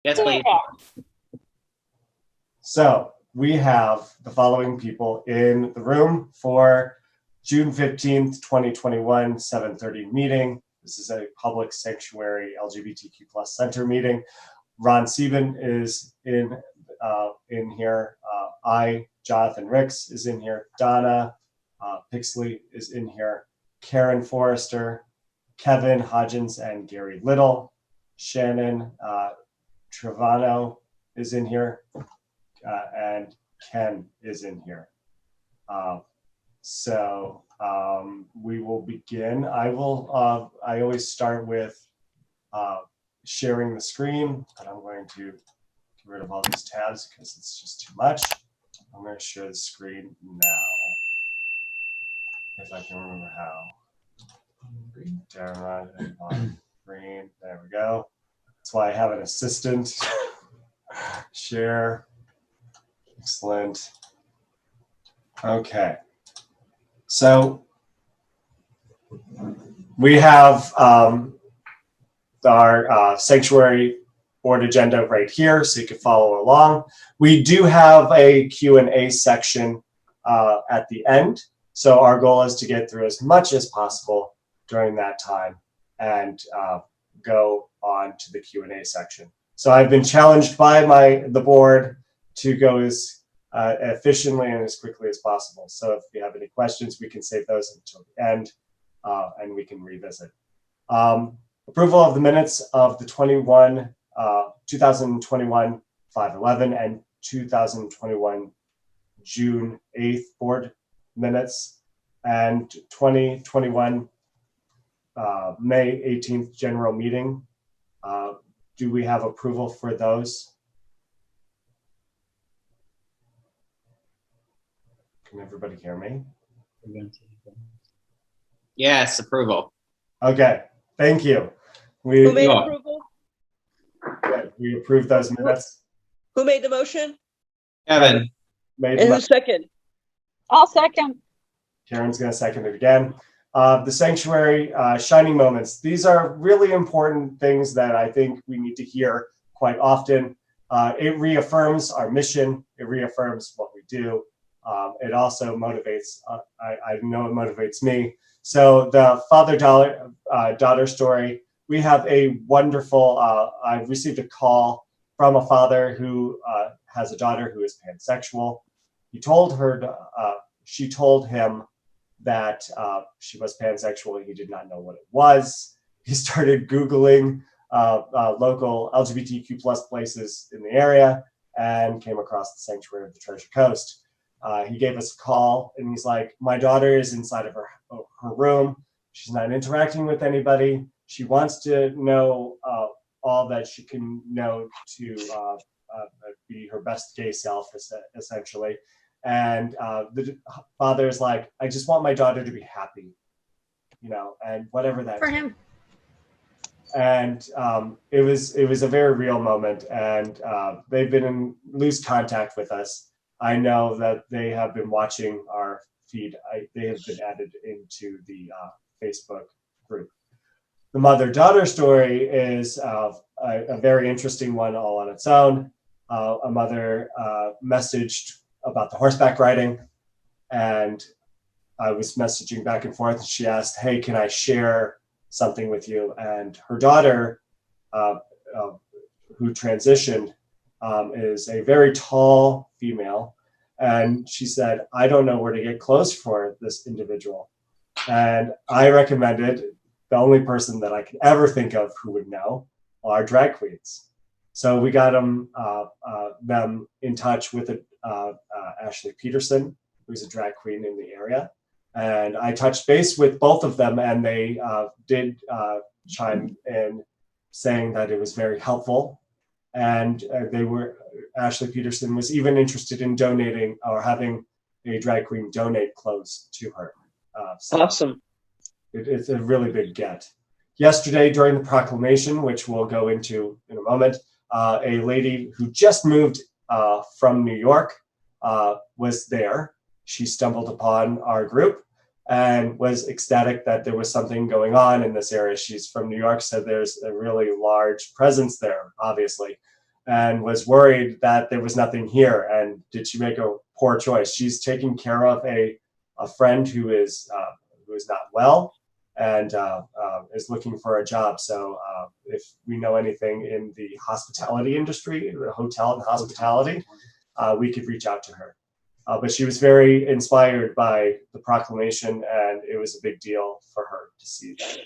Yes, please. So we have the following people in the room for June 15th, 2021, 7:30 meeting. This is a public sanctuary LGBTQ plus center meeting. Ron Sebben is in here. Jonathan Ricks is in here. Donna Pixley is in here. Karen Forrester, Kevin Hodges, and Gary Little. Shannon Trevano is in here. And Ken is in here. We will begin. I always start with sharing the screen, and I'm going to get rid of all these tabs because it's just too much. I'm going to share the screen now, if I can remember how. Green, there we go. That's why I have an assistant. Share. Excellent. Okay. So we have our sanctuary board agenda right here, so you can follow along. We do have a Q&A section at the end. So our goal is to get through as much as possible during that time and go on to the Q&A section. So I've been challenged by the board to go as efficiently and as quickly as possible. So if you have any questions, we can save those until the end and we can revisit. Approval of the minutes of the 2021 5/11 and 2021 June 8th board minutes and 2021 May 18th general meeting. Do we have approval for those? Can everybody hear me? Yes, approval. Okay, thank you. Who made approval? We approved those minutes. Who made the motion? Kevin. And who's second? I'll second. Karen's going to second it again. The sanctuary shining moments. These are really important things that I think we need to hear quite often. It reaffirms our mission. It reaffirms what we do. It also motivates, I know it motivates me. So the father-daughter story, we have a wonderful, I received a call from a father who has a daughter who is pansexual. She told him that she was pansexual. He did not know what it was. He started Googling local LGBTQ plus places in the area and came across the Sanctuary of the Treasure Coast. He gave us a call and he's like, my daughter is inside of her room. She's not interacting with anybody. She wants to know all that she can know to be her best gay self, essentially. And the father's like, I just want my daughter to be happy, and whatever that For is. him. And it was a very real moment, and they've been in loose contact with us. I know that they have been watching our feed. They have been added into the Facebook group. The mother-daughter story is a very interesting one all on its own. A mother messaged about the horseback riding, and I was messaging back and forth, and she asked, hey, can I share something with you? And her daughter, who transitioned, is a very tall female, and she said, I don't know where to get clothes for this individual. And I recommended the only person that I could ever think of who would know are drag queens. So we got them in touch with Ashley Peterson, who's a drag queen in the area. And I touched base with both of them, and they did chime in saying that it was very helpful. And Ashley Peterson was even interested in donating or having a drag queen donate clothes to her. So Awesome. It's a really big get. Yesterday, during the proclamation, which we'll go into in a moment, a lady who just moved from New York was there. She stumbled upon our group and was ecstatic that there was something going on in this area. She's from New York, so there's a really large presence there, obviously. and was worried that there was nothing here. And did she make a poor choice? She's taking care of a friend who is not well and is looking for a job. So if we know anything in the hospitality industry, the hotel and hospitality, we could reach out to her. But she was very inspired by the proclamation, and it was a big deal for her to see that.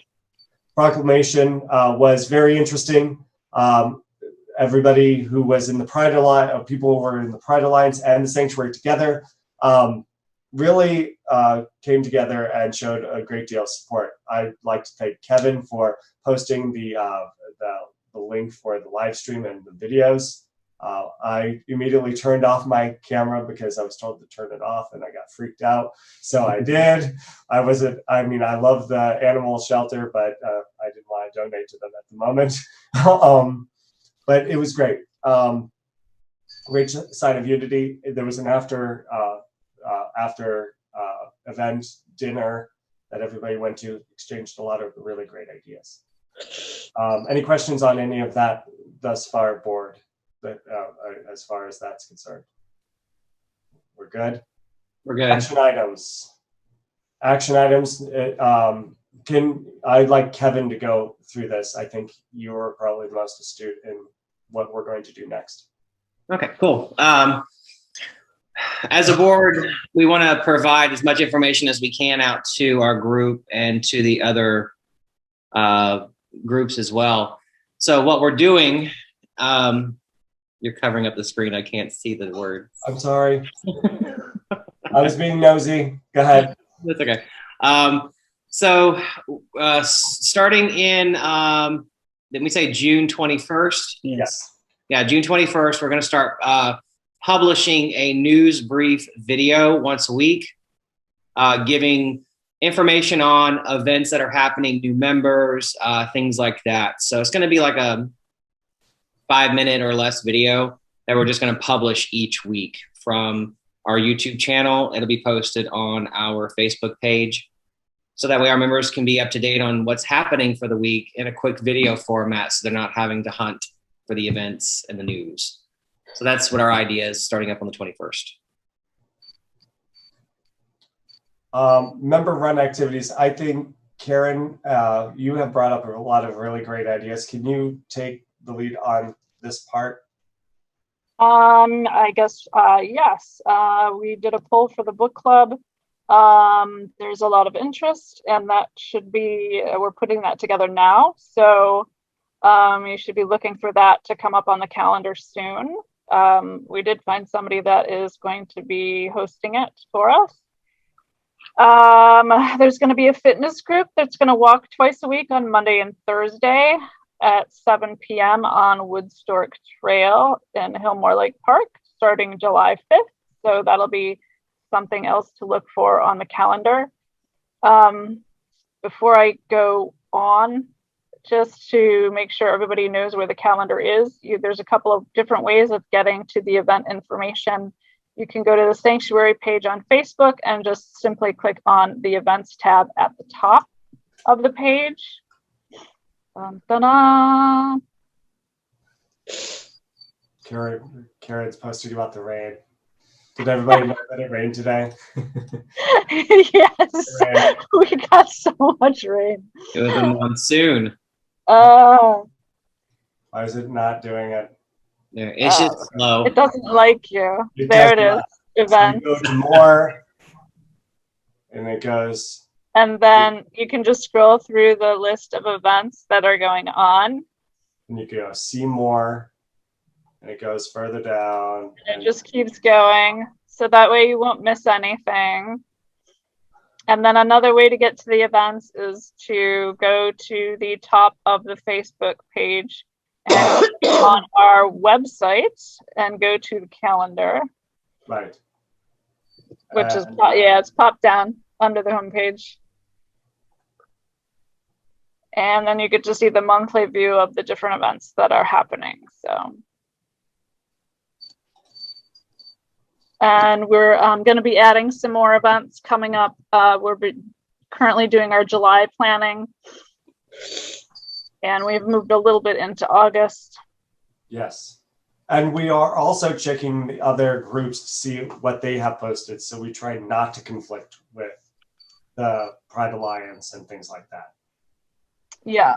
Proclamation was very interesting. Everybody who was in the Pride Alliance, people who were in the Pride Alliance and the Sanctuary together, really came together and showed a great deal of support. I'd like to thank Kevin for posting the link for the live stream and the videos. I immediately turned off my camera because I was told to turn it off, and I got freaked out. So I did. I love the animal shelter, but I didn't want to donate to them at the moment. But it was great. Great sign of unity. There was an after event dinner that everybody went to, exchanged a lot of really great ideas. Any questions on any of that thus far, board? As far as that's concerned, we're good. We're good. Action items. I'd like Kevin to go through this. I think you're probably the most astute in what we're going to do next. Okay, cool. As a board, we want to provide as much information as we can out to our group and to the other groups as well. So what we're doing, you're covering up the screen. I can't see the word. I'm sorry. I was being nosy. Go ahead. That's okay. So starting in, didn't we say June 21st? Yes. Yeah, June 21st, we're going to start publishing a news brief video once a week, giving information on events that are happening, new members, things like that. So it's going to be like a 5-minute or less video that we're just going to publish each week from our YouTube channel. It'll be posted on our Facebook page. So that way our members can be up to date on what's happening for the week in a quick video format, so they're not having to hunt for the events and the news. So that's what our idea is, starting up on the 21st. Member run activities. I think, Karen, you have brought up a lot of really great ideas. Can you take the lead on this part? I guess, yes. We did a poll for the book club. There's a lot of interest, and that should be, we're putting that together now. So you should be looking for that to come up on the calendar soon. We did find somebody that is going to be hosting it for us. There's going to be a fitness group that's going to walk twice a week on Monday and Thursday at 7 p.m. on Woodstork Trail in Hillmoor Lake Park, starting July 5th. So that'll be something else to look for on the calendar. Before I go on, just to make sure everybody knows where the calendar is, there's a couple of different ways of getting to the event information. You can go to the Sanctuary page on Facebook and just simply click on the events tab at the top of the page. Ta-da! Karen's posted about the rain. Did everybody know that it rained today? Yes, we got so much rain. It was a monsoon. Oh. Why is it not doing it? Yeah, it's just slow. It doesn't like you. There it is. Events. So you go to more, and it goes. And then you can just scroll through the list of events that are going on. And you go see more, and it goes further down. And it just keeps going. So that way you won't miss anything. And then another way to get to the events is to go to the top of the Facebook page and on our website and go to the calendar. Right. Which is, it's popped down under the homepage. And then you get to see the monthly view of the different events that are happening. So, and we're going to be adding some more events coming up. We're currently doing our July planning, and we've moved a little bit into August. Yes. And we are also checking the other groups to see what they have posted. So we try not to conflict with the Pride Alliance and things like that. Yeah.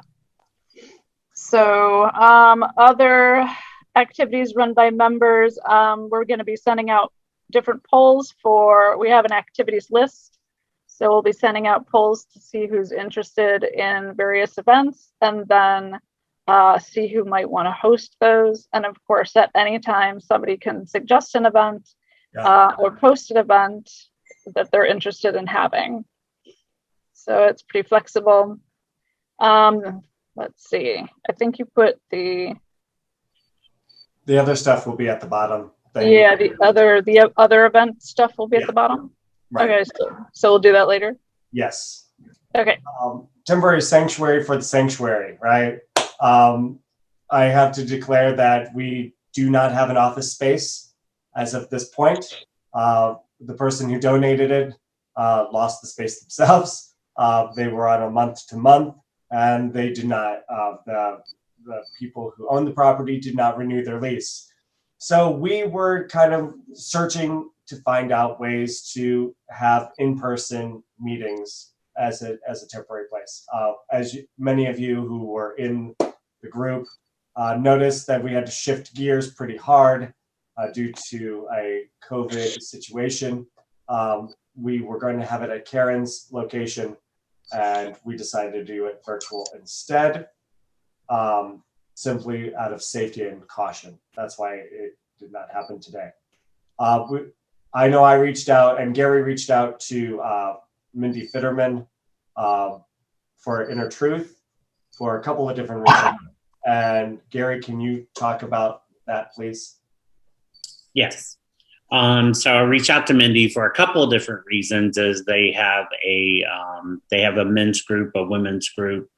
So other activities run by members, we're going to be sending out different polls we have an activities list. So we'll be sending out polls to see who's interested in various events, and then see who might want to host those. And of course, at any time, somebody can suggest an event or post an event that they're interested in having. So it's pretty flexible. Let's see. I think you put the other stuff will be at the bottom. Yeah, the other event stuff will be at the bottom. Right. Okay, so we'll do that later. Yes. Okay. Temporary sanctuary for the sanctuary, right? I have to declare that we do not have an office space as of this point. The person who donated it lost the space themselves. They were on a month-to-month, and they did not. The people who own the property did not renew their lease. So we were kind of searching to find out ways to have in-person meetings as a temporary place. Many of you who were in the group noticed that we had to shift gears pretty hard due to a COVID situation. We were going to have it at Karen's location, and we decided to do it virtual instead, simply out of safety and caution. That's why it did not happen today. I know I reached out, and Gary reached out to Mindi Fetterman for Inner Truth for a couple of different reasons. And Gary, can you talk about that, please? Yes. So I reached out to Mindi for a couple of different reasons. As they have a men's group, a women's group,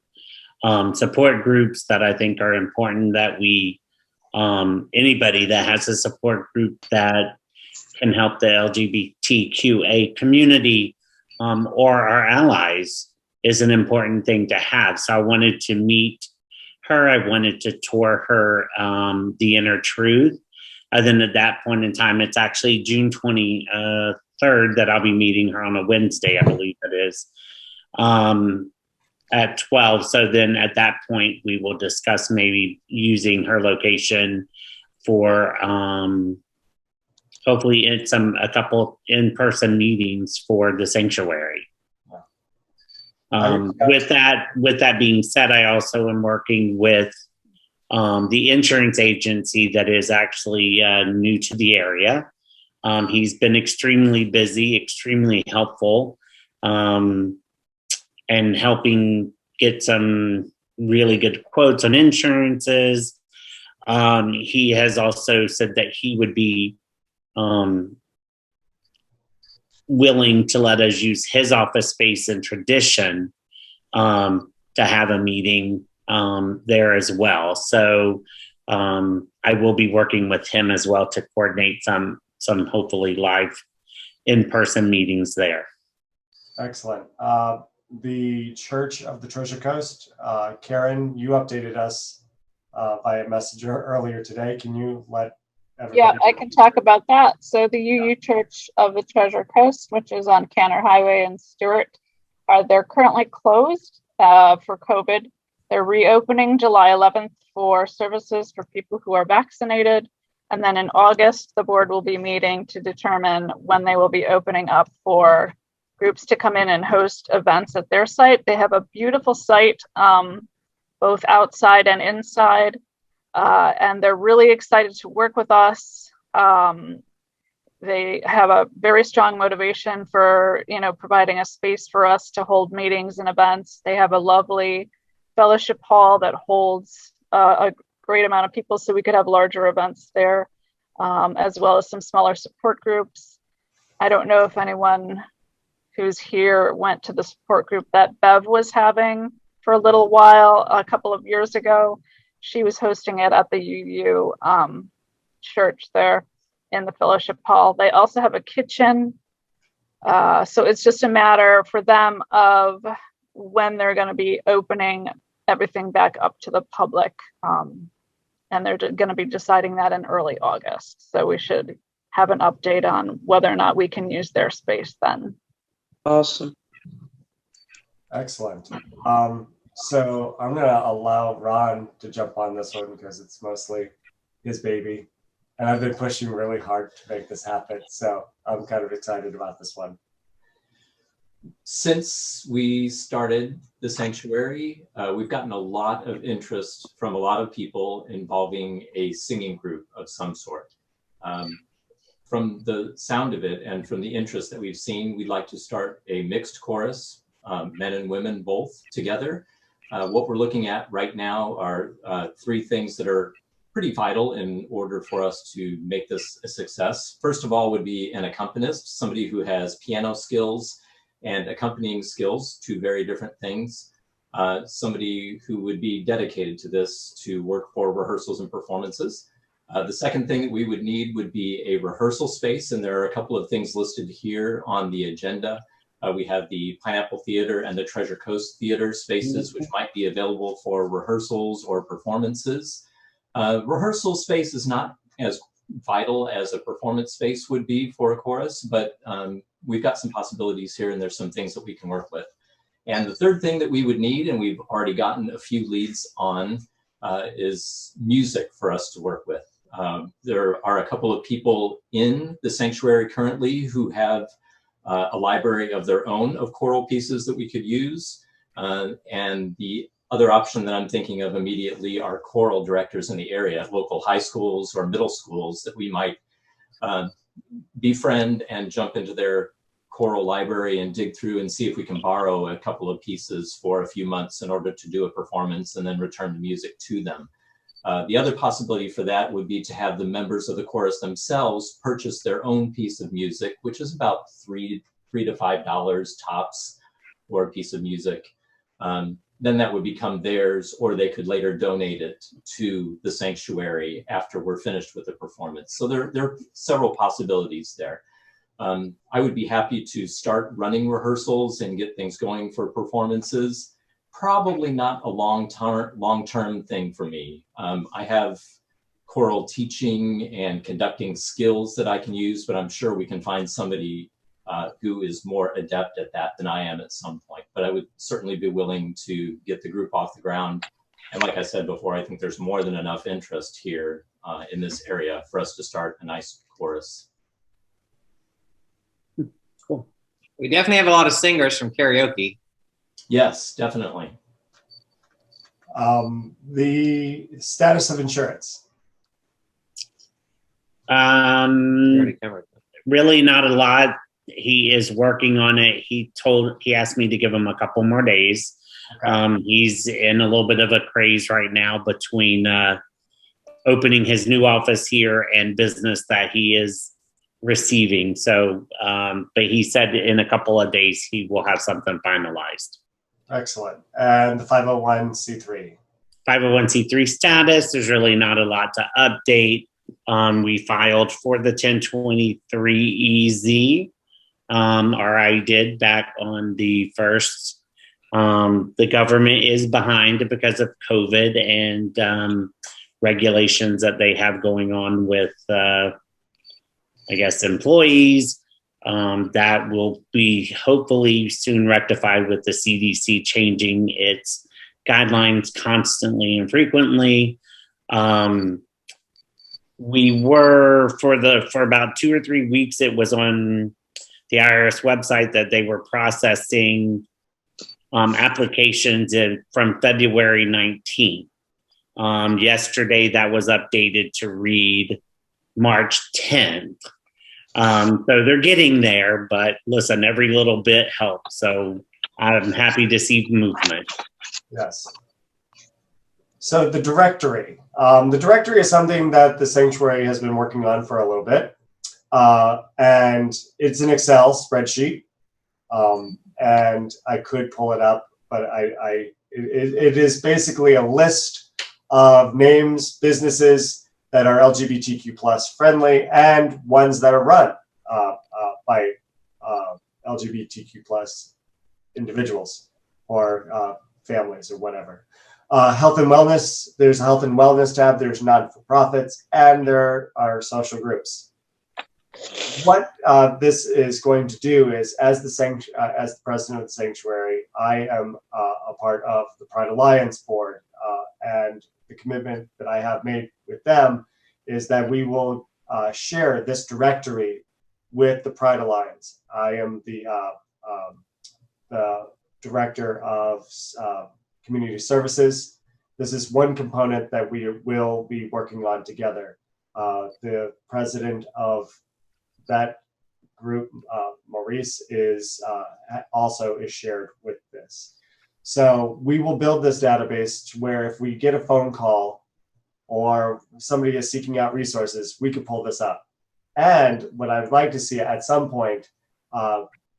support groups that I think are important, that we anybody that has a support group that can help the LGBTQA community or our allies is an important thing to have. So I wanted to meet her. I wanted to tour her the Inner Truth. And then at that point in time, it's actually June 23rd that I'll be meeting her on a Wednesday, I believe it is, at 12. So then at that point, we will discuss maybe using her location for hopefully it's a couple in-person meetings for the sanctuary. With that being said, I also am working with the insurance agency that is actually new to the area. He's been extremely busy, extremely helpful, and helping get some really good quotes on insurances. He has also said that he would be willing to let us use his office space in Tradition to have a meeting there as well. So I will be working with him as well to coordinate some hopefully live in-person meetings there. Excellent. The Church of the Treasure Coast, Karen, you updated us via messenger earlier today. Can you let everybody Yeah, I can talk about that. So the UU Church of the Treasure Coast, which is on Canner Highway in Stewart, they're currently closed for COVID. They're reopening July 11th for services for people who are vaccinated. And then in August, the board will be meeting to determine when they will be opening up for groups to come in and host events at their site. They have a beautiful site, both outside and inside. And they're really excited to work with us. They have a very strong motivation for, providing a space for us to hold meetings and events. They have a lovely fellowship hall that holds a great amount of people, so we could have larger events there, as well as some smaller support groups. I don't know if anyone who's here went to the support group that Bev was having for a little while a couple of years ago. She was hosting it at the UU church there in the fellowship hall. They also have a kitchen. So it's just a matter for them of when they're going to be opening everything back up to the public. and they're going to be deciding that in early August. So we should have an update on whether or not we can use their space then. Awesome. Excellent. So I'm going to allow Ron to jump on this one because it's mostly his baby. And I've been pushing really hard to make this happen. So I'm kind of excited about this one. Since we started the sanctuary, we've gotten a lot of interest from a lot of people involving a singing group of some sort. From the sound of it and from the interest that we've seen, we'd like to start a mixed chorus, men and women both together. What we're looking at right now are 3 things that are pretty vital in order for us to make this a success. First of all would be an accompanist, somebody who has piano skills and accompanying skills, 2 very different things. Somebody who would be dedicated to this to work for rehearsals and performances. The second thing that we would need would be a rehearsal space, and there are a couple of things listed here on the agenda. We have the Pineapple Theater and the Treasure Coast Theater spaces, which might be available for rehearsals or performances. Rehearsal space is not as vital as a performance space would be for a chorus, but we've got some possibilities here and there's some things that we can work with. And the third thing that we would need, and we've already gotten a few leads on, is music for us to work with. There are a couple of people in the sanctuary currently who have a library of their own of choral pieces that we could use. And the other option that I'm thinking of immediately are choral directors in the area, local high schools or middle schools that we might befriend and jump into their choral library and dig through and see if we can borrow a couple of pieces for a few months in order to do a performance and then return the music to them. The other possibility for that would be to have the members of the chorus themselves purchase their own piece of music, which is about $3 to $5 tops for a piece of music. Then that would become theirs, or they could later donate it to the sanctuary after we're finished with the performance. So there are several possibilities there. I would be happy to start running rehearsals and get things going for performances. Probably not a long-term thing for me. I have choral teaching and conducting skills that I can use, but I'm sure we can find somebody who is more adept at that than I am at some point. But I would certainly be willing to get the group off the ground. And like I said before, I think there's more than enough interest here in this area for us to start a nice chorus. Cool. We definitely have a lot of singers from karaoke. Yes, definitely. The status of insurance. Really not a lot. He is working on it. He asked me to give him a couple more days. Okay. He's in a little bit of a craze right now between opening his new office here and business that he is receiving. So, but he said in a couple of days he will have something finalized. Excellent. And the 501c3. 501c3 status, there's really not a lot to update. We filed for the 1023 EZ, or I did back on the 1st. The government is behind because of COVID and regulations that they have going on with, I guess, employees. That will be hopefully soon rectified with the CDC changing its guidelines constantly and frequently. We were for about 2 or 3 weeks, it was on the IRS website that they were processing applications from February 19th. Yesterday, that was updated to read March 10th. So they're getting there, but listen, every little bit helps. So I'm happy to see movement. Yes. So the directory. The directory is something that the sanctuary has been working on for a little bit. And it's an Excel spreadsheet. And I could pull it up, but it is basically a list of names, businesses that are LGBTQ plus friendly and ones that are run by LGBTQ plus individuals or families or whatever. Health and wellness, there's a health and wellness tab, there's non-for-profits, and there are social groups. What this is going to do is, as the president of the sanctuary, I am a part of the Pride Alliance board, and the commitment that I have made with them is that we will share this directory with the Pride Alliance. I am the director of community services. This is one component that we will be working on together. The president of that group, Maurice, is also shared with this. So we will build this database to where if we get a phone call or somebody is seeking out resources, we could pull this up. And what I would like to see at some point,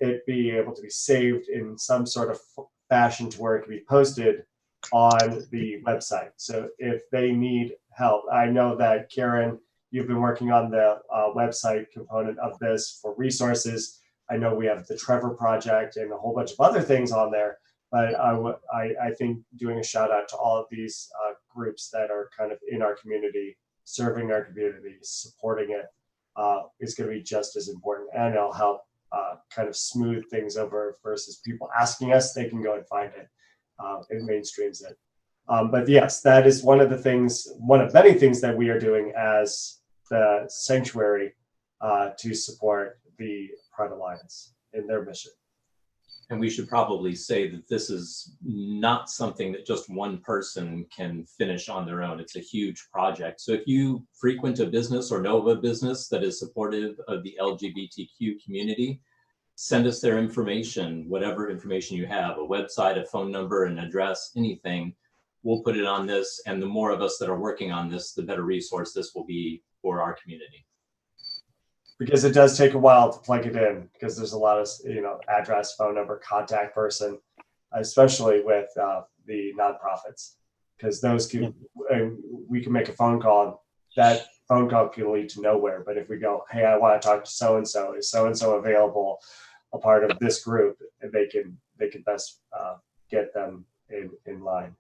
it be able to be saved in some sort of fashion to where it can be posted on the website. So if they need help, I know that Karen, you've been working on the website component of this for resources. I know we have the Trevor Project and a whole bunch of other things on there, but I think doing a shout out to all of these groups that are kind of in our community, serving our community, supporting it, is going to be just as important, and it'll help kind of smooth things over versus people asking us. They can go and find it. It mainstreams it. But yes, that is one of many things that we are doing as the sanctuary to support the Pride Alliance in their mission. And we should probably say that this is not something that just one person can finish on their own. It's a huge project. So if you frequent a business or know of a business that is supportive of the LGBTQ community, send us their information, whatever information you have, a website, a phone number, an address, anything. We'll put it on this. And the more of us that are working on this, the better resource this will be for our community. Because it does take a while to plug it in, because there's a lot of, address, phone number, contact person, especially with the nonprofits, because those can, we can make a phone call. That phone call can lead to nowhere. But if we go, hey, I want to talk to so-and-so, is so-and-so available, a part of this group, and they can best get them in line.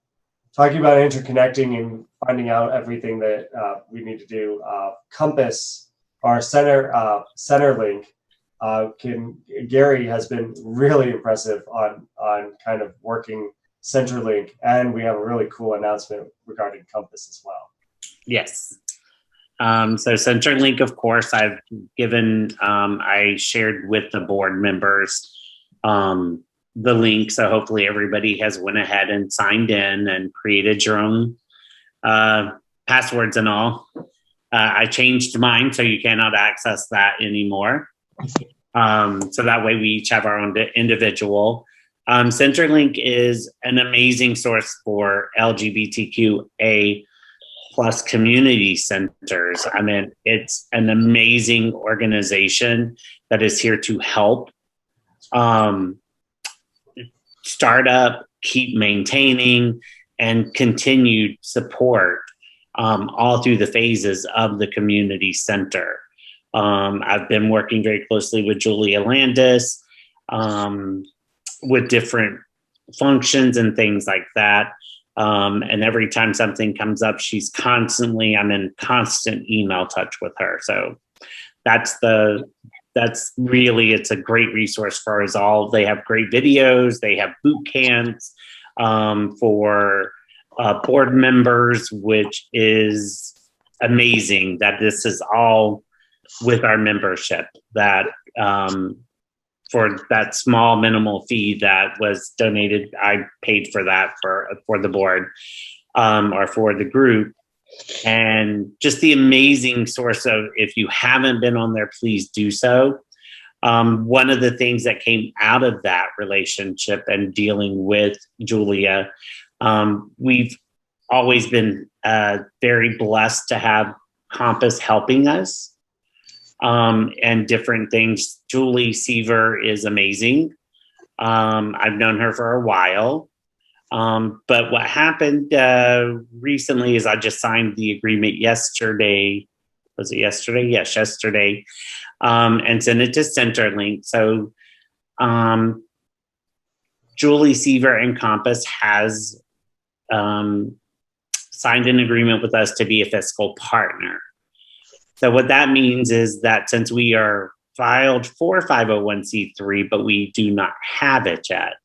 Talking about interconnecting and finding out everything that we need to do, Compass, our Centerlink, Gary has been really impressive on kind of working Centerlink, and we have a really cool announcement regarding Compass as well. Yes. So Centerlink, of course, I've given, I shared with the board members the link. So hopefully everybody has went ahead and signed in and created your own passwords and all. I changed mine, so you cannot access that anymore. So that way we each have our own individual. Centerlink is an amazing source for LGBTQA plus community centers. I mean, it's an amazing organization that is here to help start up, keep maintaining, and continued support all through the phases of the community center. I've been working very closely with Julia Landis with different functions and things like that. And every time something comes up, I'm in constant email touch with her. So it's a great resource for us all. They have great videos. They have boot camps for board members, which is amazing that this is all with our membership, that for that small minimal fee that was donated, I paid for that for the board or for the group. And just the amazing source of, if you haven't been on there, please do so. One of the things that came out of that relationship and dealing with Julia, we've always been very blessed to have Compass helping us and different things. Julie Seaver is amazing. I've known her for a while. But what happened recently is I just signed the agreement yesterday. Was it yesterday? Yes, yesterday. And sent it to Centerlink. So Julie Seaver and Compass has signed an agreement with us to be a fiscal partner. So what that means is that since we are filed for 501c3, but we do not have it yet,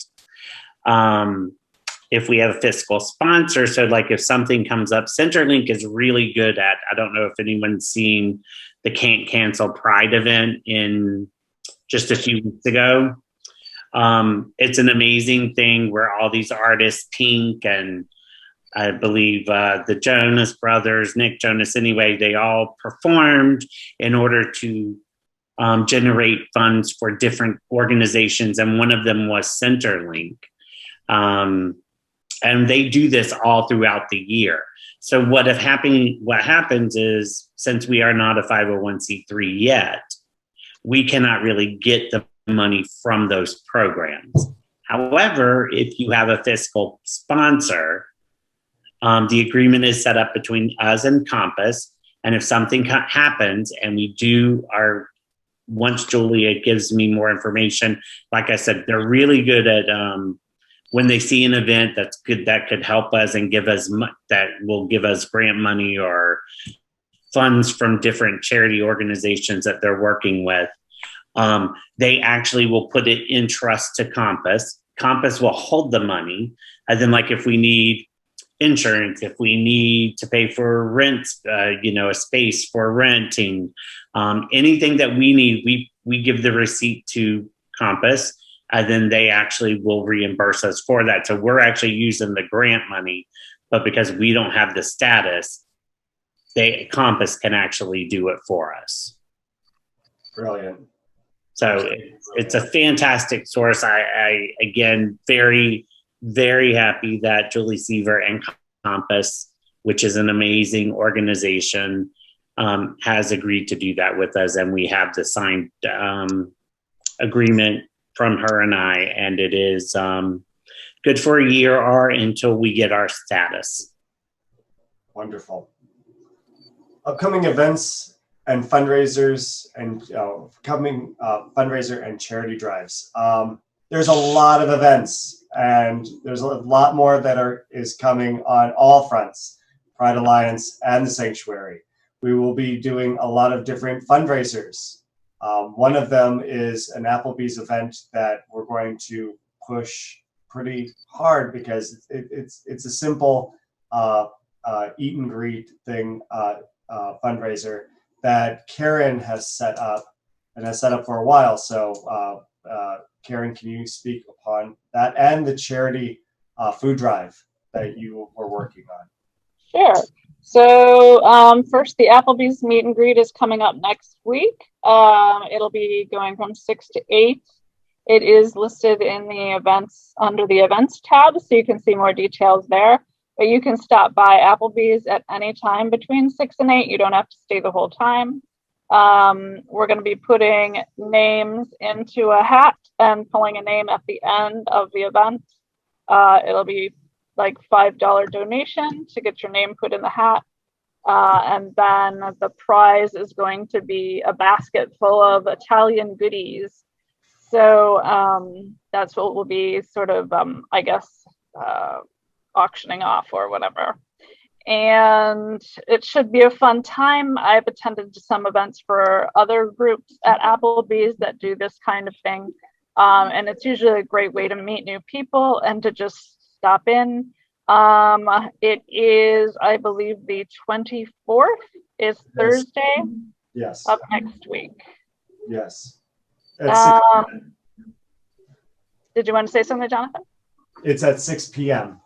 if we have a fiscal sponsor, so like if something comes up, Centerlink is really good at, I don't know if anyone's seen the Can't Cancel Pride event in just a few weeks ago. It's an amazing thing where all these artists, Pink and I believe the Jonas Brothers, Nick Jonas anyway, they all performed in order to generate funds for different organizations. And one of them was Centerlink. And they do this all throughout the year. So what happens is, since we are not a 501c3 yet, we cannot really get the money from those programs. However, if you have a fiscal sponsor, the agreement is set up between us and Compass. And if something happens and we do once Julia gives me more information, like I said, they're really good at when they see an event that's good, that could help us and that will give us grant money or funds from different charity organizations that they're working with. They actually will put it in trust to Compass. Compass will hold the money. And then like if we need insurance, if we need to pay for rent, a space for renting, anything that we need, we give the receipt to Compass, and then they actually will reimburse us for that. So we're actually using the grant money, but because we don't have the status, Compass can actually do it for us. Brilliant. So it's a fantastic source. I again, very, very happy that Julie Seaver and Compass, which is an amazing organization, has agreed to do that with us. And we have the signed agreement from her and I, and it is good for a year or until we get our status. Wonderful. Upcoming events and fundraisers and coming fundraiser and charity drives. There's a lot of events, and there's a lot more that is coming on all fronts, Pride Alliance and the Sanctuary. We will be doing a lot of different fundraisers. One of them is an Applebee's event that we're going to push pretty hard because it's a simple eat and greet thing, fundraiser that Karen has set up and has set up for a while. So Karen, can you speak upon that and the charity food drive that you were working on? Sure. So first, the Applebee's meet and greet is coming up next week. It'll be going from 6 to 8. It is listed in the events under the events tab, so you can see more details there. But you can stop by Applebee's at any time between 6 and 8. You don't have to stay the whole time. We're going to be putting names into a hat and pulling a name at the end of the event. It'll be like $5 donation to get your name put in the hat. And then the prize is going to be a basket full of Italian goodies. So that's what we'll be sort of, auctioning off or whatever. And it should be a fun time. I've attended some events for other groups at Applebee's that do this kind of thing. And it's usually a great way to meet new people and to just stop in. It is, I believe, the 24th is Thursday. Yes. Up next week. Yes. Did you want to say something, Jonathan? It's at 6 p.m.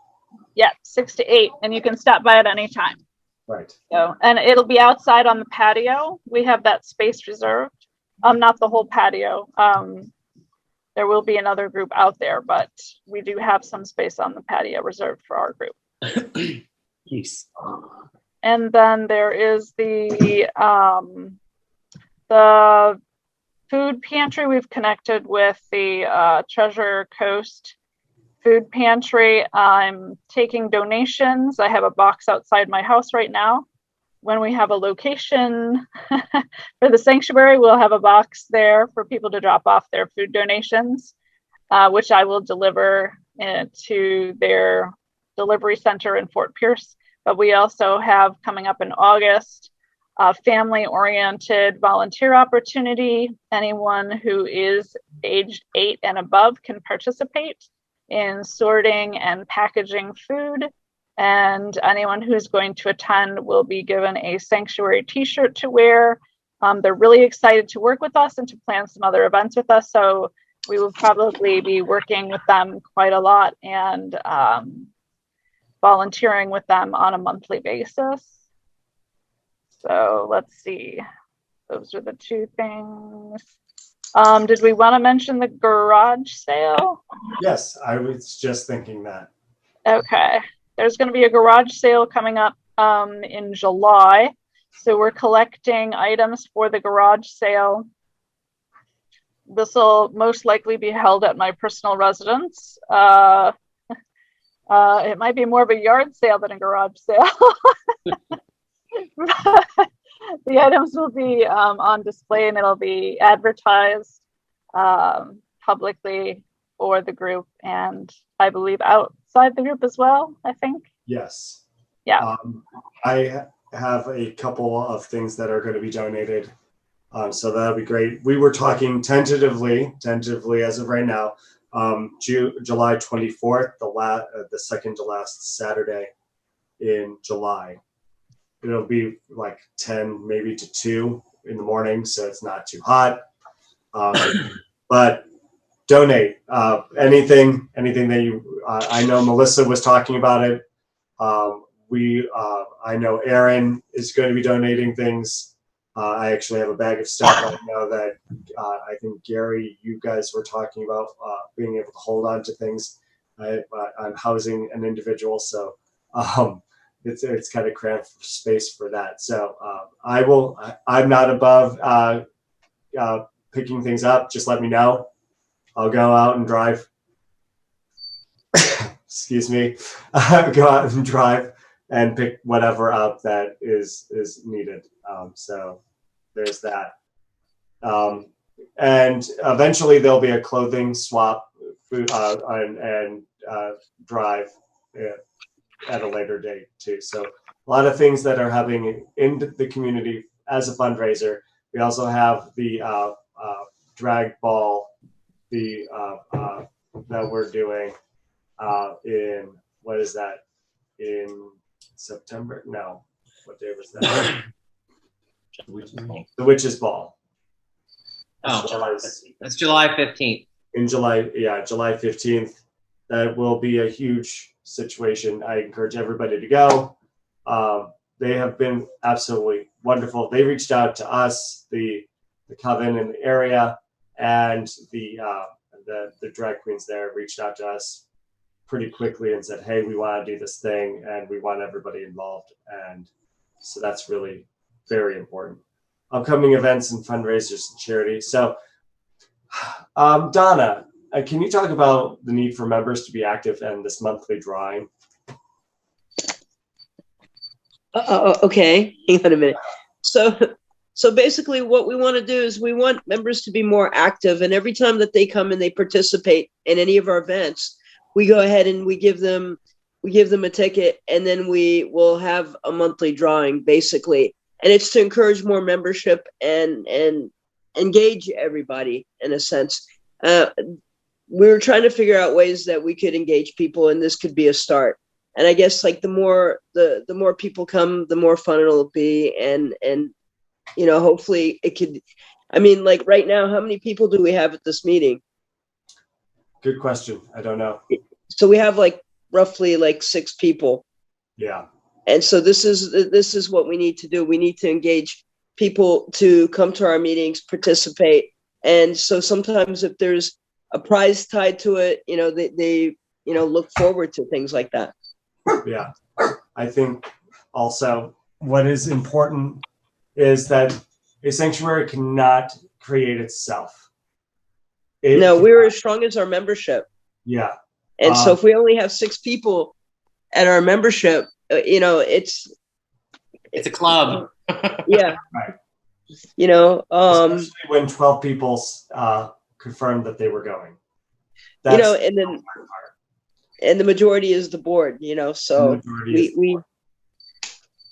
Yeah, 6 to 8, and you can stop by at any time. Right. So, and it'll be outside on the patio. We have that space reserved. Not the whole patio. There will be another group out there, but we do have some space on the patio reserved for our group. Nice. And then there is the food pantry. We've connected with the Treasure Coast Food Pantry. I'm taking donations. I have a box outside my house right now. When we have a location for the sanctuary, we'll have a box there for people to drop off their food donations, which I will deliver to their delivery center in Fort Pierce. But we also have coming up in August a family-oriented volunteer opportunity. Anyone who is aged 8 and above can participate in sorting and packaging food. And anyone who's going to attend will be given a sanctuary t-shirt to wear. They're really excited to work with us and to plan some other events with us. So we will probably be working with them quite a lot and volunteering with them on a monthly basis. So let's see. Those are the two things. Did we want to mention the garage sale? Yes, I was just thinking that. Okay. There's going to be a garage sale coming up in July. So we're collecting items for the garage sale. This will most likely be held at my personal residence. It might be more of a yard sale than a garage sale. The items will be on display and it'll be advertised publicly for the group and I believe outside the group as well, I think. Yes. Yeah. I have a couple of things that are going to be donated. So that'll be great. We were talking tentatively as of right now, July 24th, the second to last Saturday in July. It'll be like 10, maybe to 2 in the morning, so it's not too hot. But donate anything that you. I know Melissa was talking about it. I know Aaron is going to be donating things. I actually have a bag of stuff. I know that I think Gary, you guys were talking about being able to hold on to things. I'm housing an individual, so it's kind of cramped space for that. So I'm not above picking things up. Just let me know. I'll go out and drive. Excuse me. Go out and drive and pick whatever up that is needed. So there's that. And eventually there'll be a clothing swap and drive at a later date too. So a lot of things that are happening in the community as a fundraiser. We also have the drag ball that we're doing in, what is that, in September? No, what day was that? The Witch's Ball. Oh, that's July 15th. In July, yeah, July 15th. That will be a huge situation. I encourage everybody to go. They have been absolutely wonderful. They reached out to us, the coven in the area, and the drag queens there reached out to us pretty quickly and said, hey, we want to do this thing and we want everybody involved. And so that's really very important. Upcoming events and fundraisers and charity. So Donna, can you talk about the need for members to be active in this monthly drawing? Okay, hang on a minute. So basically what we want to do is we want members to be more active, and every time that they come and they participate in any of our events, we go ahead and we give them a ticket, and then we will have a monthly drawing basically. And it's to encourage more membership and engage everybody in a sense. We were trying to figure out ways that we could engage people, and this could be a start. And I guess like the more people come, the more fun it'll be, and you know, hopefully it could. I mean, like right now, how many people do we have at this meeting? Good question. I don't know. So we have like roughly like 6 people. Yeah. And so this is what we need to do. We need to engage people to come to our meetings, participate. And so sometimes if there's a prize tied to it, you know, they you know, look forward to things like that. Yeah. I think also what is important is that a sanctuary cannot create itself. We're as strong as our membership. Yeah. And so if we only have 6 people at our membership, you know, it's a club. Yeah. Right. You know, especially when 12 people confirmed that they were going. That's, you know, and then and the majority is the board, so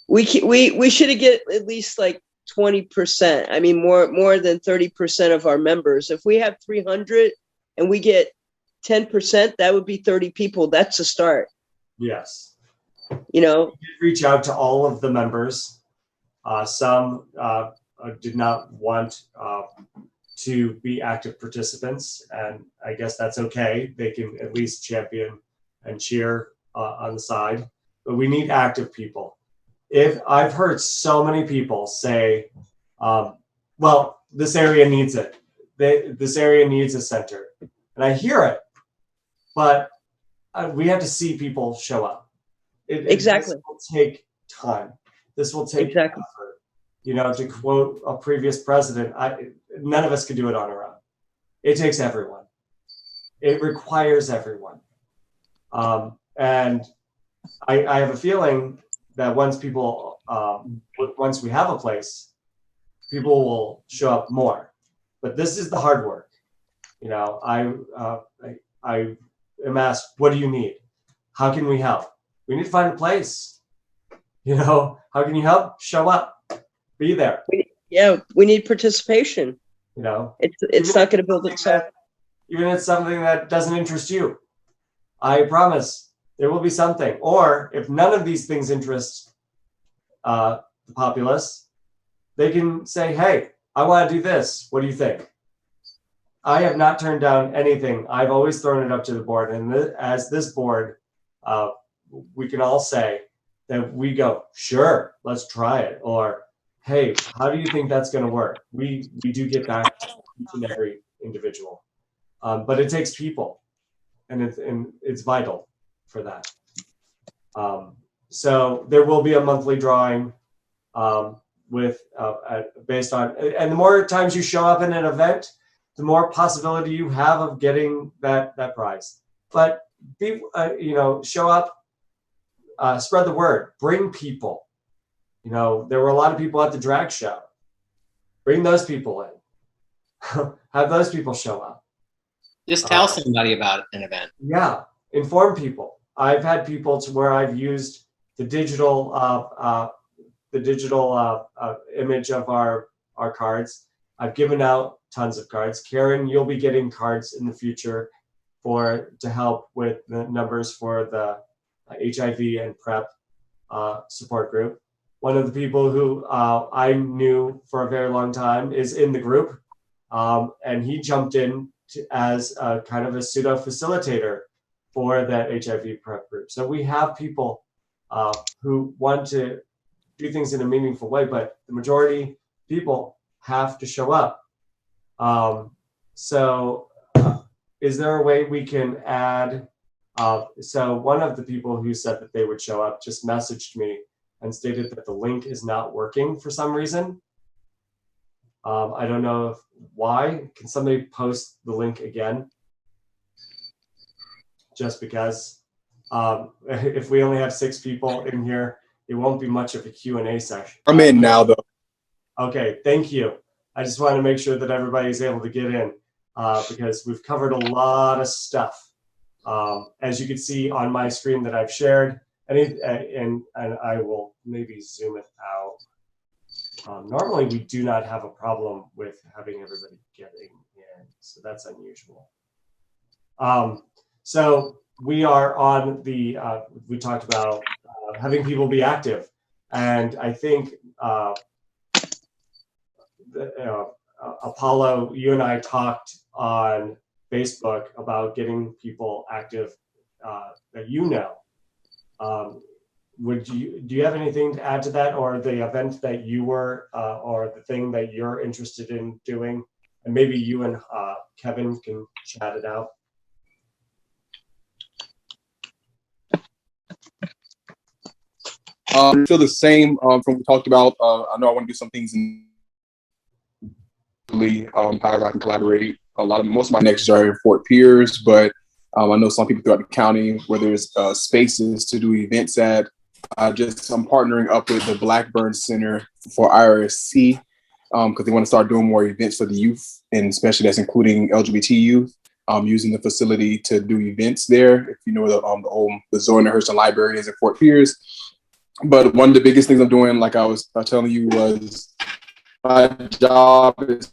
we should get at least like 20%. I mean, more than 30% of our members. If we have 300 and we get 10%, that would be 30 people. That's a start. Yes. We did reach out to all of the members. Some did not want to be active participants, and I guess that's okay. They can at least champion and cheer on the side, but we need active people. If I've heard so many people say, well, this area needs it. This area needs a center. And I hear it, but we have to see people show up. Exactly. This will take time. This will take effort. To quote a previous president, none of us can do it on our own. It takes everyone. It requires everyone. And I have a feeling that once we have a place, people will show up more. But this is the hard work. I am asked, what do you need? How can we help? We need to find a place. How can you help? Show up. Be there. We need participation. It's not going to build itself. Even if it's something that doesn't interest you, I promise there will be something. Or if none of these things interest the populace, they can say, hey, I want to do this. What do you think? I have not turned down anything. I've always thrown it up to the board. And as this board, we can all say that we go, sure, let's try it. Or, hey, how do you think that's going to work? We do get back to each and every individual. But it takes people, and it's vital for that. So there will be a monthly drawing based on, and the more times you show up in an event, the more possibility you have of getting that prize. But show up, spread the word, bring people. There were a lot of people at the drag show. Bring those people in. Have those people show up. Just tell somebody about an event. Yeah, inform people. I've had people to where I've used the digital image of our cards. I've given out tons of cards. Karen, you'll be getting cards in the future to help with the numbers for the HIV and PrEP support group. One of the people who I knew for a very long time is in the group, and he jumped in as a kind of a pseudo facilitator for that HIV PrEP group. So we have people who want to do things in a meaningful way, but the majority people have to show up. Is there a way we can add? So one of the people who said that they would show up just messaged me and stated that the link is not working for some reason. I don't know why. Can somebody post the link again? Just because if we only have 6 people in here, it won't be much of a Q&A session. I'm in now, though. Okay, thank you. I just want to make sure that everybody's able to get in because we've covered a lot of stuff. As you can see on my screen that I've shared, and I will maybe zoom it out. Normally, we do not have a problem with having everybody getting in, so that's unusual. So we are on we talked about having people be active, and I think Apollo, you and I talked on Facebook about getting people active that you know. Do you have anything to add to that, or the event that you were, or the thing that you're interested in doing? And maybe you and Kevin can chat it out. I feel the same from what we talked about. I know I want to do some things in however I can collaborate. Most of my connections are in Fort Pierce, but I know some people throughout the county where there's spaces to do events at. I'm partnering up with the Blackburn Center for IRSC because they want to start doing more events for the youth, and especially that's including LGBT youth. using the facility to do events there. If you know the Zora Hurston Library is in Fort Pierce. But one of the biggest things I'm doing, like I was telling you, was my job is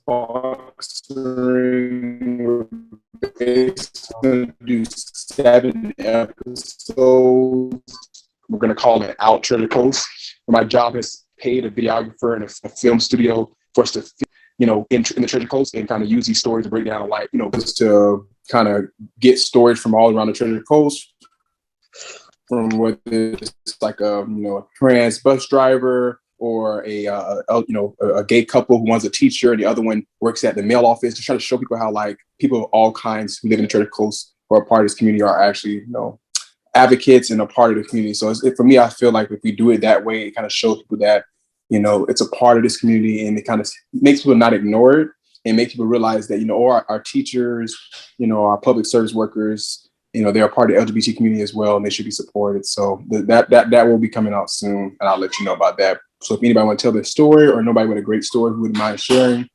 sponsoring. We're going to do 7 episodes. We're going to call it Out Treasure Coast. My job is paid a videographer and a film studio for us to, in the Treasure Coast and kind of use these stories to break down like, just to kind of get stories from all around the Treasure Coast. From whether it's like a trans bus driver or a gay couple who wants a teacher, and the other one works at the mail office, to try to show people how like people of all kinds who live in the Treasure Coast or are part of this community are actually advocates and a part of the community. So for me, I feel like if we do it that way, it kind of shows people that it's a part of this community, and it kind of makes people not ignore it and make people realize that our teachers, our public service workers. They're a part of the LGBT community as well, and they should be supported. So that will be coming out soon, and I'll let you know about that. So if anybody want to tell their story, or nobody with a great story who wouldn't mind sharing,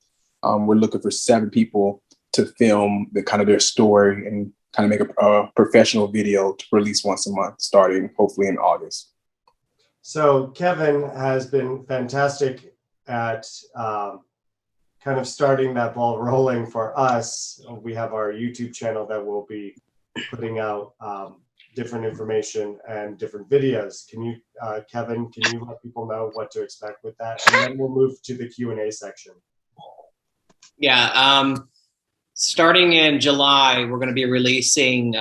we're looking for 7 people to film their story and kind of make a professional video to release once a month, starting hopefully in August. So Kevin has been fantastic at kind of starting that ball rolling for us. We have our YouTube channel that will be putting out different information and different videos. Can you, Kevin, can you let people know what to expect with that? And then we'll move to the Q&A section. Yeah, starting in July, we're going to be releasing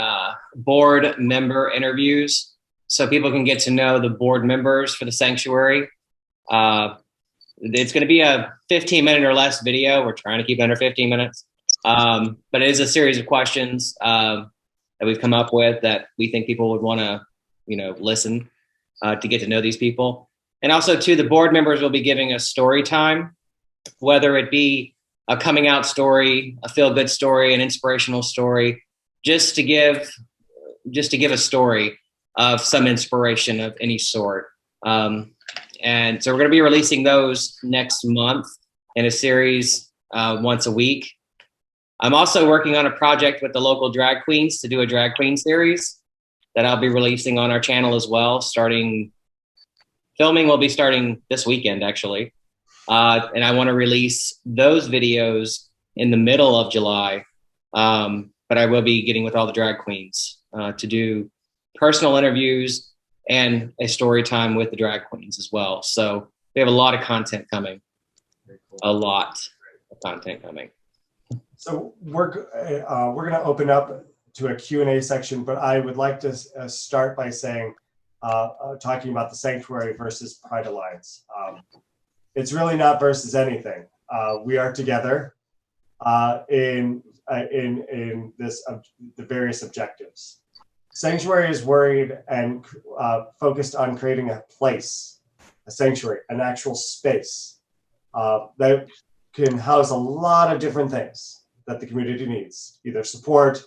board member interviews so people can get to know the board members for the sanctuary. It's going to be a 15-minute or less video. We're trying to keep it under 15 minutes. But it is a series of questions that we've come up with that we think people would want to, listen to get to know these people. And also, too, the board members will be giving us story time, whether it be a coming out story, a feel-good story, an inspirational story, just to give a story of some inspiration of any sort. And so we're going to be releasing those next month in a series once a week. I'm also working on a project with the local drag queens to do a drag queen series that I'll be releasing on our channel as well. Filming will be starting this weekend, actually. And I want to release those videos in the middle of July. But I will be getting with all the drag queens to do personal interviews and a story time with the drag queens as well. So we have a lot of content coming. A lot of content coming. So we're going to open up to a Q&A section, but I would like to start by saying, talking about the Sanctuary versus Pride Alliance. It's really not versus anything. We are together in this the various objectives. Sanctuary is worried and focused on creating a place, a sanctuary, an actual space that can house a lot of different things that the community needs, either support,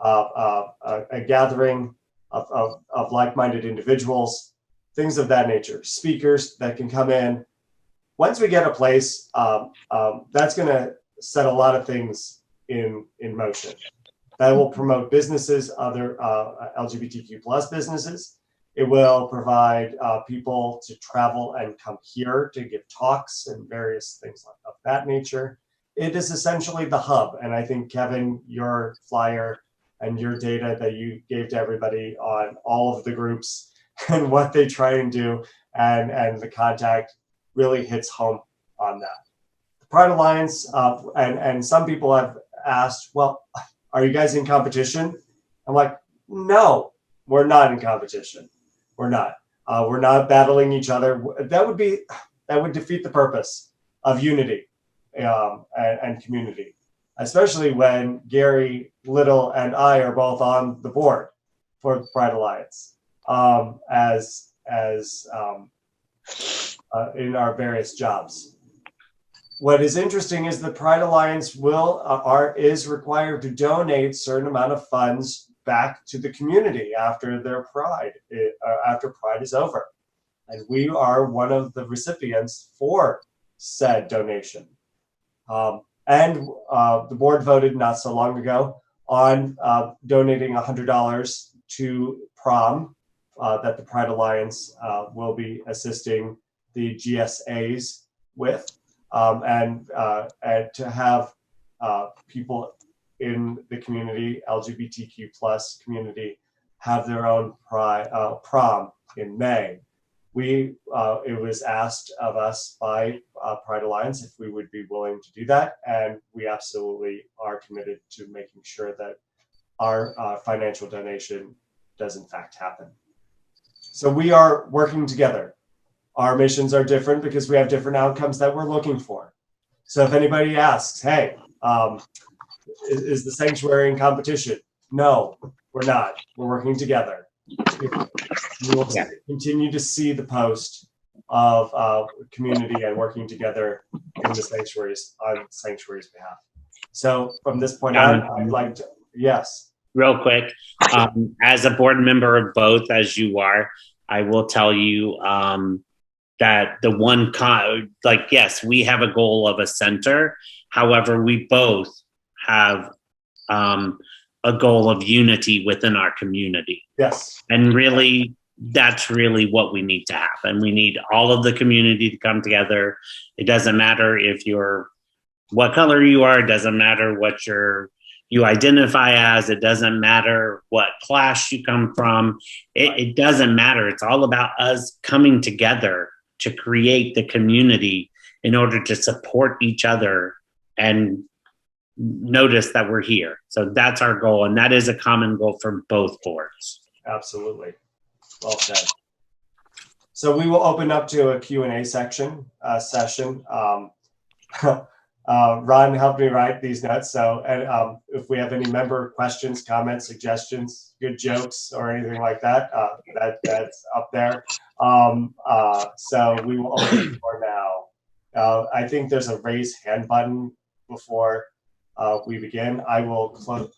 a gathering of like-minded individuals, things of that nature, speakers that can come in. Once we get a place, that's going to set a lot of things in motion. That will promote businesses, other LGBTQ plus businesses. It will provide people to travel and come here to give talks and various things of that nature. It is essentially the hub. And I think, Kevin, your flyer and your data that you gave to everybody on all of the groups and what they try and do and the contact really hits home on that. The Pride Alliance, and some people have asked, well, are you guys in competition? I'm like, no, we're not in competition. We're not. We're not battling each other. That would defeat the purpose of unity and community, especially when Gary Little and I are both on the board for the Pride Alliance in our various jobs. What is interesting is the Pride Alliance is required to donate a certain amount of funds back to the community after their Pride, after Pride is over. And we are one of the recipients for said donation. And the board voted not so long ago on donating $100 to prom that the Pride Alliance will be assisting the GSAs with, and to have people in the community, LGBTQ plus community, have their own prom in May. It was asked of us by Pride Alliance if we would be willing to do that, and we absolutely are committed to making sure that our financial donation does in fact happen. So we are working together. Our missions are different because we have different outcomes that we're looking for. So if anybody asks, hey, is the sanctuary in competition? No, we're not. We're working together. You will continue to see the post of community and working together in the sanctuaries on sanctuary's behalf. So from this point on, I'd like to, yes. Real quick, as a board member of both, as you are, I will tell you that the one, yes, we have a goal of a center. However, we both have a goal of unity within our community. Yes. And really, that's really what we need to happen. We need all of the community to come together. It doesn't matter if what color you are. It doesn't matter what you identify as. It doesn't matter what class you come from. It doesn't matter. It's all about us coming together to create the community in order to support each other and notice that we're here. So that's our goal, and that is a common goal for both boards. Absolutely. Well said. So we will open up to a Q&A session. Ron helped me write these notes. So if we have any member questions, comments, suggestions, good jokes, or anything like that, that's up there. So we will open it for now. I think there's a raise hand button before we begin. I will close.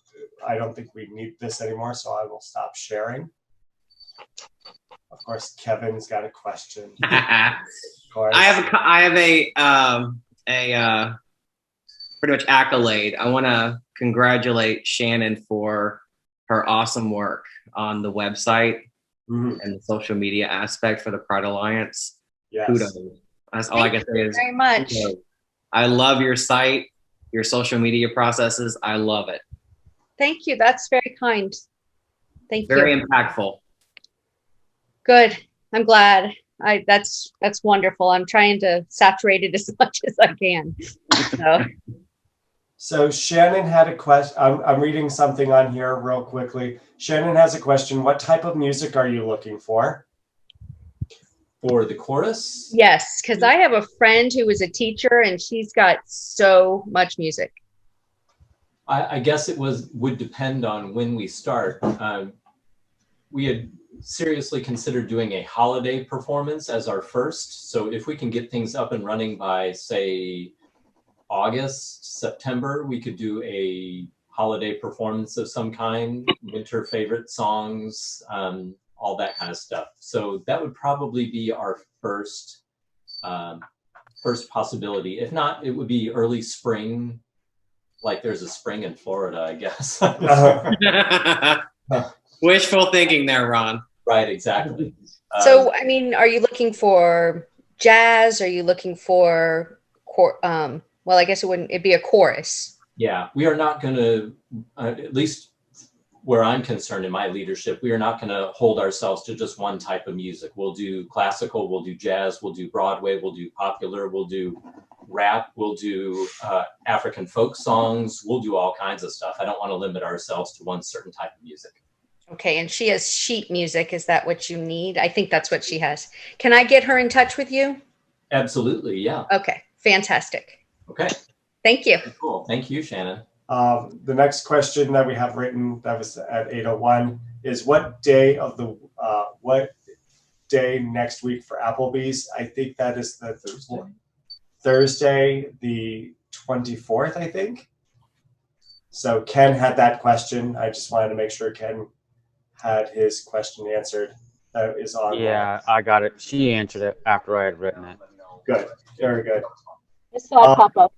I don't think we need this anymore, so I will stop sharing. Of course, Kevin's got a question. I have a pretty much accolade. I want to congratulate Shannon for her awesome work on the website and the social media aspect for the Pride Alliance. Yes. Kudos. That's all I can say is very much. Kudos. I love your site, your social media processes. I love it. Thank you. That's very kind. Thank you. Very impactful. Good. I'm glad. That's wonderful. I'm trying to saturate it as much as I can. So Shannon had a question. I'm reading something on here real quickly. Shannon has a question. What type of music are you looking for? For the chorus? Yes, because I have a friend who is a teacher and she's got so much music. I guess it would depend on when we start. We had seriously considered doing a holiday performance as our first. So if we can get things up and running by, say, August, September, we could do a holiday performance of some kind, winter favorite songs, all that kind of stuff. So that would probably be our first possibility. If not, it would be early spring. Like there's a spring in Florida, I guess. Wishful thinking there, Ron. Right, exactly. So, I mean, are you looking for jazz? Are you looking for, well, I guess it'd be a chorus. Yeah, we are not going to, at least where I'm concerned in my leadership, we are not going to hold ourselves to just one type of music. We'll do classical, we'll do jazz, we'll do Broadway, we'll do popular, we'll do rap, we'll do African folk songs, we'll do all kinds of stuff. I don't want to limit ourselves to one certain type of music. Okay, and she has sheet music. Is that what you need? I think that's what she has. Can I get her in touch with you? Absolutely, yeah. Okay, fantastic. Okay. Thank you. Cool. Thank you, Shannon. The next question that we have written that was at 8:01 is what day next week for Applebee's? I think that is the Thursday, the 24th, I think. So Ken had that question. I just wanted to make sure Ken had his question answered. That is on. Yeah, I got it. She answered it after I had written it. Good. Very good. I saw it pop up.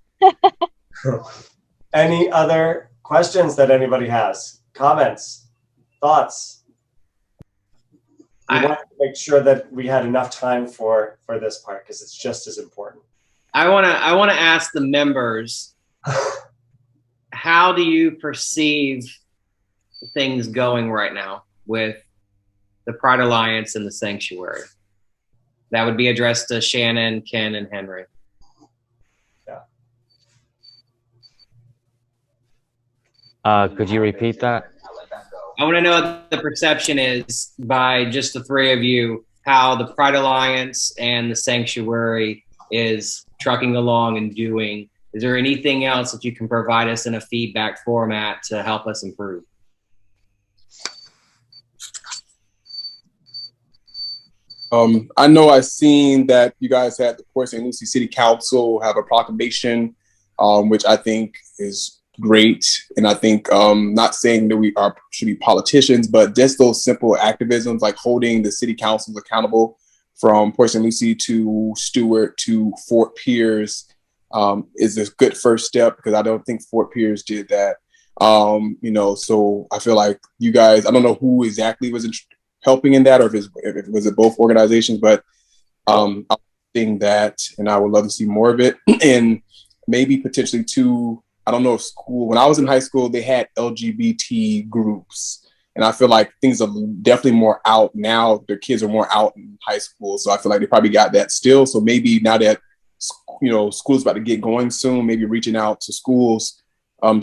Any other questions that anybody has? Comments? Thoughts? We want to make sure that we had enough time for this part because it's just as important. I wanna ask the members, how do you perceive things going right now with the Pride Alliance and the Sanctuary? That would be addressed to Shannon, Ken, and Henry. Could you repeat that? I want to know what the perception is by just the three of you, how the Pride Alliance and the Sanctuary is trucking along and doing. Is there anything else that you can provide us in a feedback format to help us improve? I know I've seen that you guys had the Port St. Lucie City Council have a proclamation, which I think is great. And I think not saying that we should be politicians, but just those simple activisms like holding the city councils accountable from Port St. Lucie to Stewart to Fort Pierce is a good first step, because I don't think Fort Pierce did that. So I feel like you guys, I don't know who exactly was helping in that, or if it was both organizations, but I'm seeing that, and I would love to see more of it. And maybe potentially too, I don't know if when I was in high school, they had LGBT groups, and I feel like things are definitely more out now. Their kids are more out in high school, so I feel like they probably got that still. So maybe now that school's about to get going soon, maybe reaching out to schools,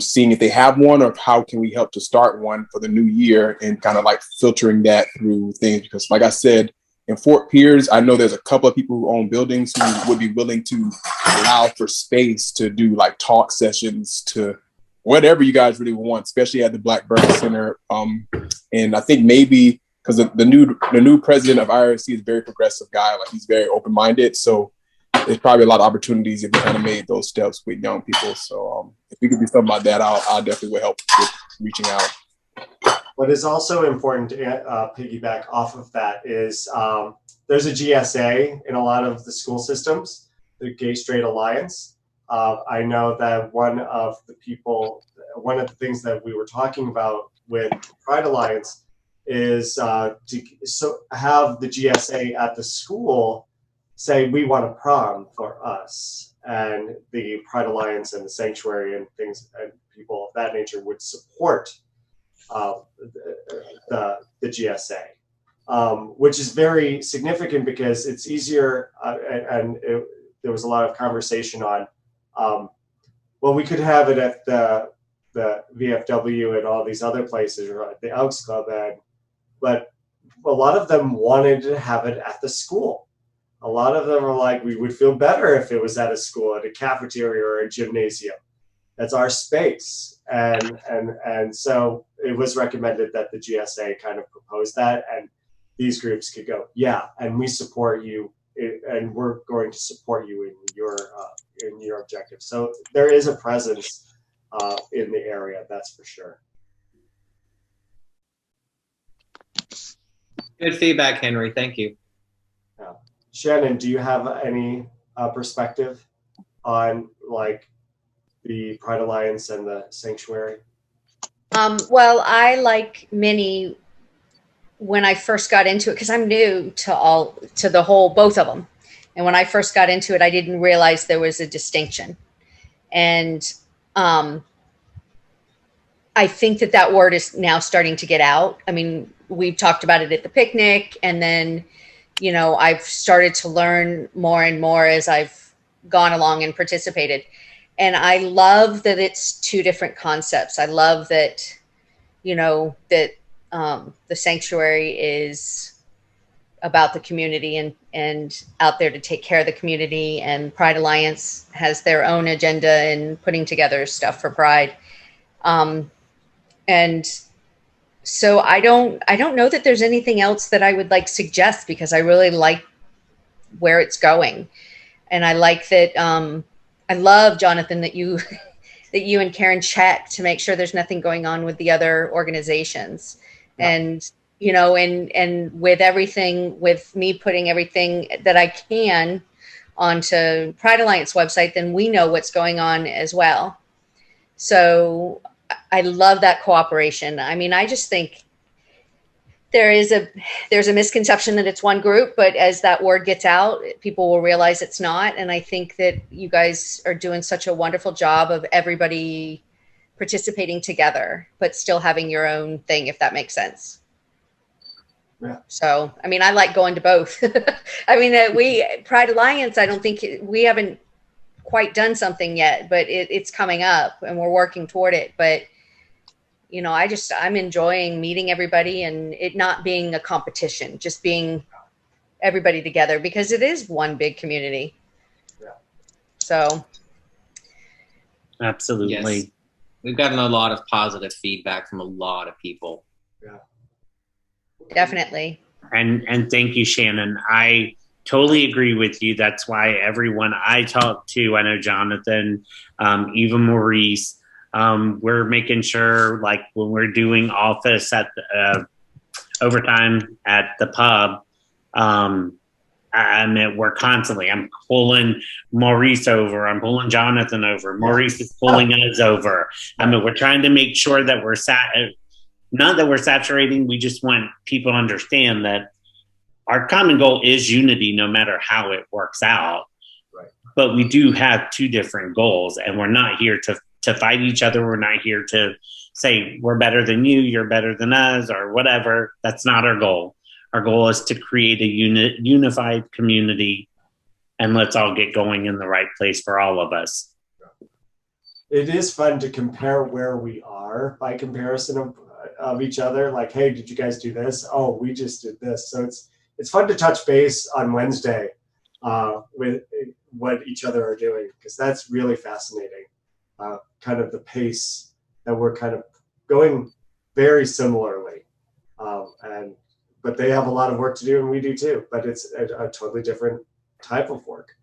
seeing if they have one, or how can we help to start one for the new year, and kind of like filtering that through things. Because like I said, in Fort Pierce, I know there's a couple of people who own buildings who would be willing to allow for space to do like talk sessions to whatever you guys really want, especially at the Blackburn Center. And I think maybe because the new president of IRC is a very progressive guy, like he's very open-minded. So there's probably a lot of opportunities if we kind of made those steps with young people. So if we could do something like that, I definitely would help with reaching out. What is also important to piggyback off of that is there's a GSA in a lot of the school systems, the Gay Straight Alliance. I know that one of the things that we were talking about with Pride Alliance is to have the GSA at the school say, we want a prom for us, and the Pride Alliance and the Sanctuary and things and people of that nature would support the GSA, which is very significant because it's easier, there was a lot of conversation on, well, we could have it at the VFW and all these other places, or at the Elks Club, but a lot of them wanted to have it at the school. A lot of them are like, we would feel better if it was at a school, at a cafeteria or a gymnasium. That's our space. And so it was recommended that the GSA kind of propose that, and these groups could go, yeah, and we support you, and we're going to support you in your objective. So there is a presence in the area, that's for sure. Good feedback, Henry. Thank you. Shannon, do you have any perspective on like the Pride Alliance and the Sanctuary? Well, I like Minnie when I first got into it, because I'm new to both of them. And when I first got into it, I didn't realize there was a distinction. And I think that word is now starting to get out. I mean, we've talked about it at the picnic, and then I've started to learn more and more as I've gone along and participated. And I love that it's two different concepts. I love that, that the Sanctuary is about the community and out there to take care of the community, and Pride Alliance has their own agenda in putting together stuff for Pride. And so I don't know that there's anything else that I would suggest, because I really like where it's going. And I like that, I love, Jonathan, that you and Karen check to make sure there's nothing going on with the other organizations. Yeah. And, and with everything, with me putting everything that I can onto Pride Alliance website, then we know what's going on as well. So I love that cooperation. I mean, I just think there's a misconception that it's one group, but as that word gets out, people will realize it's not. And I think that you guys are doing such a wonderful job of everybody participating together, but still having your own thing, if that makes sense. Yeah. So, I mean, I like going to both. I mean, Pride Alliance, I don't think we haven't quite done something yet, but it's coming up and we're working toward it. But you know, I'm enjoying meeting everybody and it not being a competition, just being everybody together, because it is one big community. Yeah. So. Absolutely. Yes. We've gotten a lot of positive feedback from a lot of people. Yeah. Definitely. And thank you, Shannon. I totally agree with you. That's why everyone I talk to, I know Jonathan, even Maurice, we're making sure, like when we're doing office at the, overtime at the pub, we're constantly, I'm pulling Maurice over, I'm pulling Jonathan over, Maurice is pulling us over. I mean, we're trying to make sure that we're not that we're saturating, we just want people to understand that our common goal is unity no matter how it works out. Right. But we do have two different goals, and we're not here to fight each other. We're not here to say we're better than you, you're better than us, or whatever. That's not our goal. Our goal is to create a unified community, and let's all get going in the right place for all of us. It is fun to compare where we are by comparison of each other. Like, hey, did you guys do this? Oh, we just did this. So it's fun to touch base on Wednesday with what each other are doing, because that's really fascinating. Kind of the pace that we're kind of going very similarly. But they have a lot of work to do and we do too, but it's a totally different type of work.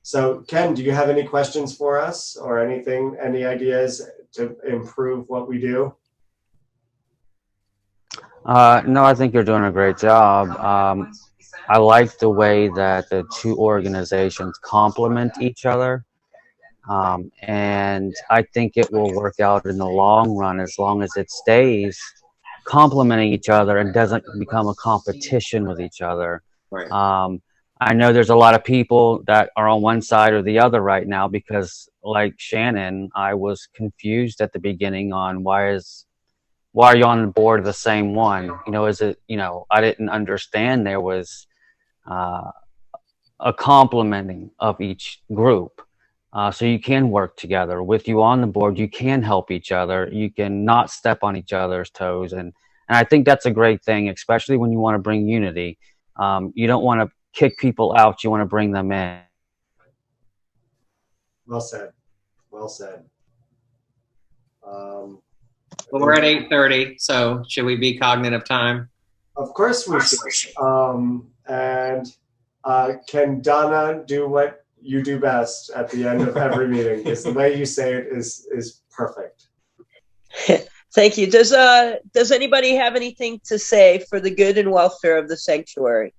So Ken, do you have any questions for us or anything, any ideas to improve what we do? No, I think you're doing a great job. I like the way that the two organizations complement each other. And I think it will work out in the long run as long as it stays complementing each other and doesn't become a competition with each other. Right. I know there's a lot of people that are on one side or the other right now because, like Shannon, I was confused at the beginning on why are you on the board of the same one? You know, is it, you know, I didn't understand there was a complementing of each group. So you can work together. With you on the board, you can help each other. You can not step on each other's toes. And I think that's a great thing, especially when you want to bring unity. You don't want to kick people out. You want to bring them in. Well said. Well said. Well, we're at 8:30, so should we be cognizant of time? Of course we should. Can Donna do what you do best at the end of every meeting? Because the way you say it is perfect. Thank you. Does anybody have anything to say for the good and welfare of the sanctuary?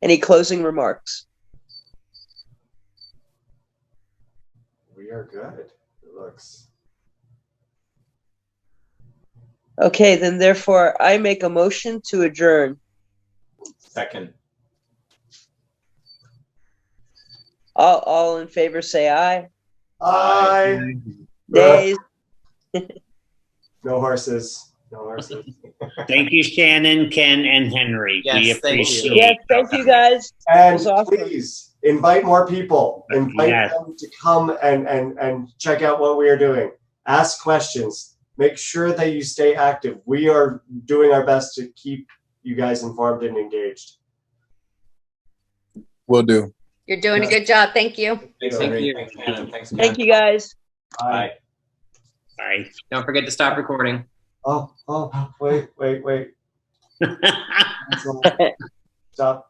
Any closing remarks? We are good. It looks. Okay, then therefore I make a motion to adjourn. Second. All in favor say aye. Aye. Nays. No horses. No horses. Thank you, Shannon, Ken, and Henry. Yes, we thank you. appreciate Yes, thank you guys. And It was awesome. please invite more people. Invite Yes. them to come and check out what we are doing. Ask questions. Make sure that you stay active. We are doing our best to keep you guys informed and engaged. Will do. You're doing a good job. Thank you. Thanks, Thank Henry. you. Thanks, Shannon. Thanks, Ken. Thank you guys. Bye. Bye. Don't forget to stop recording. Oh, wait. Stop.